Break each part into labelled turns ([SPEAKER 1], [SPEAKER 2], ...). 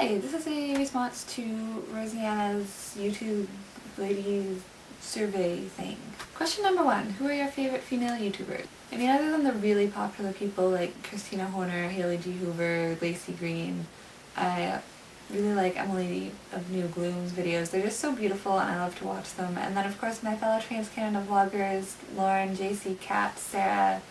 [SPEAKER 1] Hi, this is a response to Rosanna's YouTube ladies survey thing. Question number 1, who are your favorite female YouTubers? I mean, other than the really popular people like Christina Horner, Haley G. Hoover, Lacey Green, I really like Emily of New Gloom's videos. They're just so beautiful and I love to watch them. And then of course my fellow Trans-Canada vloggers, Lauren, JC, Kat, Sarah,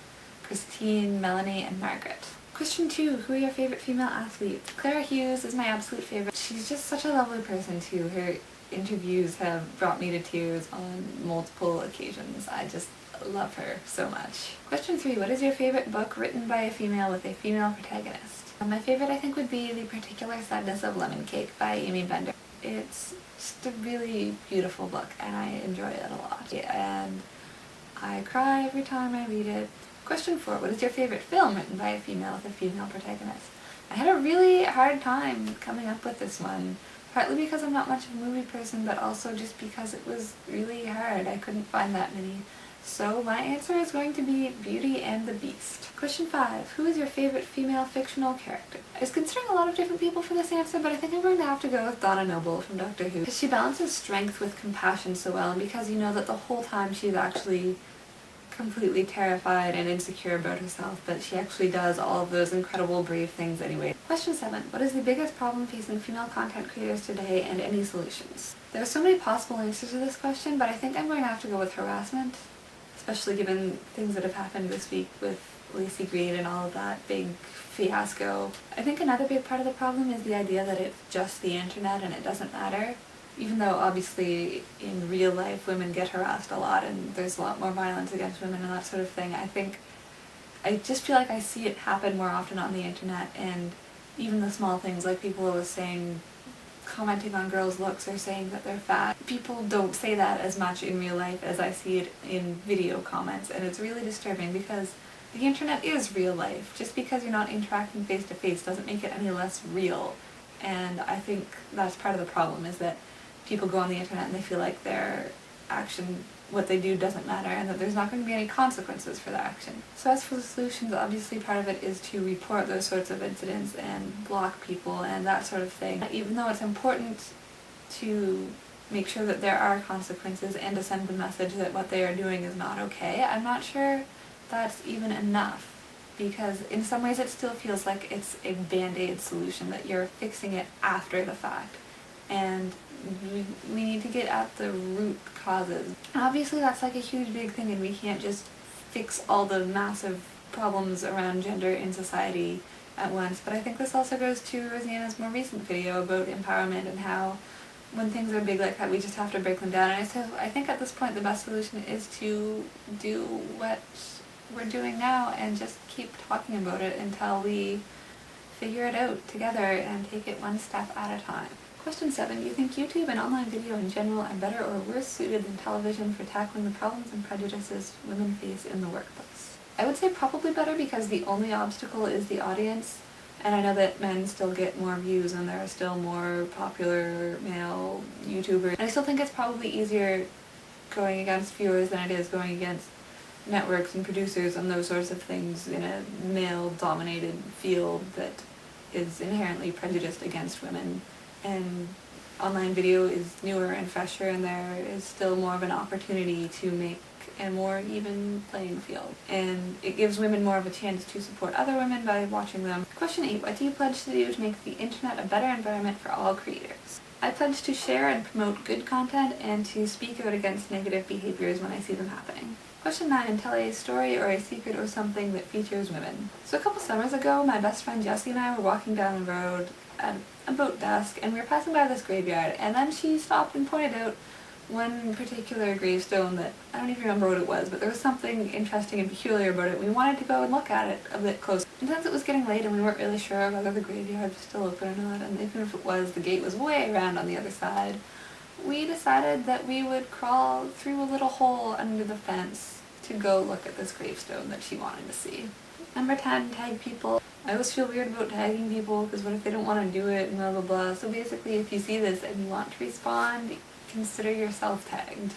[SPEAKER 1] Christine, Melanie, and Margaret. Question 2, who are your favorite female athletes? Clara Hughes is my absolute favorite. She's just such a lovely person too. Her interviews have brought me to tears on multiple occasions. I just love her so much. Question 3, what is your favorite book written by a female with a female protagonist? My favorite I think would be The Particular Sadness of Lemon Cake by Amy Bender. It's just a really beautiful book and I enjoy it a lot. And I cry every time I read it. Question 4, what is your favorite film written by a female with a female protagonist? I had a really hard time coming up with this one, partly because I'm not much of a movie person, but also just because it was really hard. I couldn't find that many. So my answer is going to be Beauty and the Beast. Question 5, who is your favorite female fictional character? I was considering a lot of different people for this answer, but I think I'm going to have to go with Donna Noble from Doctor Who. Because she balances strength with compassion so well, and because you know that the whole time she's actually completely terrified and insecure about herself, but she actually does all of those incredible brave things anyway. Question 7, what is the biggest problem facing female content creators today and any solutions? There are so many possible answers to this question, but I think I'm going to have to go with harassment, especially given things that have happened this week with Lacey Green and all of that big fiasco. I think another big part of the problem is the idea that it's just the internet and it doesn't matter. Even though obviously in real life women get harassed a lot and there's a lot more violence against women and that sort of thing, I just feel like I see it happen more often on the internet, and even the small things like people always saying, commenting on girls' looks or saying that they're fat. People don't say that as much in real life as I see it in video comments, and it's really disturbing because the internet is real life. Just because you're not interacting face to face doesn't make it any less real. And I think that's part of the problem, is that people go on the internet and they feel like their action, what they do, doesn't matter and that there's not going to be any consequences for their action. So as for the solutions, obviously part of it is to report those sorts of incidents and block people and that sort of thing. Even though it's important to make sure that there are consequences and to send the message that what they are doing is not okay, I'm not sure that's even enough, because in some ways it still feels like it's a band-aid solution, that you're fixing it after the fact. And we need to get at the root causes. And obviously that's like a huge big thing, and we can't just fix all the massive problems around gender in society at once. But I think this also goes to Rosanna's more recent video about empowerment and how when things are big like that we just have to break them down. And I think at this point the best solution is to do what we're doing now and just keep talking about it until we figure it out together and take it one step at a time. Question 7, do you think YouTube and online video in general are better or worse suited than television for tackling the problems and prejudices women face in the workplace? I would say probably better, because the only obstacle is the audience, and I know that men still get more views and there are still more popular male YouTubers. And I still think it's probably easier going against viewers than it is going against networks and producers and those sorts of things in a male-dominated field that is inherently prejudiced against women. And online video is newer and fresher, and there is still more of an opportunity to make a more even playing field. And it gives women more of a chance to support other women by watching them. Question 8, what do you pledge to do to make the internet a better environment for all creators? I pledge to share and promote good content and to speak out against negative behaviors when I see them happening. Question 9, tell a story or a secret or something that features women. So a couple summers ago, my best friend Jessie and I were walking down the road at about dusk, and we were passing by this graveyard, and then she stopped and pointed out one particular gravestone that I don't even remember what it was, but there was something interesting and peculiar about it. We wanted to go and look at it a bit closer. And since it was getting late and we weren't really sure whether the graveyard was still open or not, and even if it was, the gate was way around on the other side, we decided that we would crawl through a little hole under the fence to go look at this gravestone that she wanted to see. Number 10, tag people. I always feel weird about tagging people because what if they don't want to do it and blah blah blah. So basically if you see this and you want to respond, consider yourself tagged.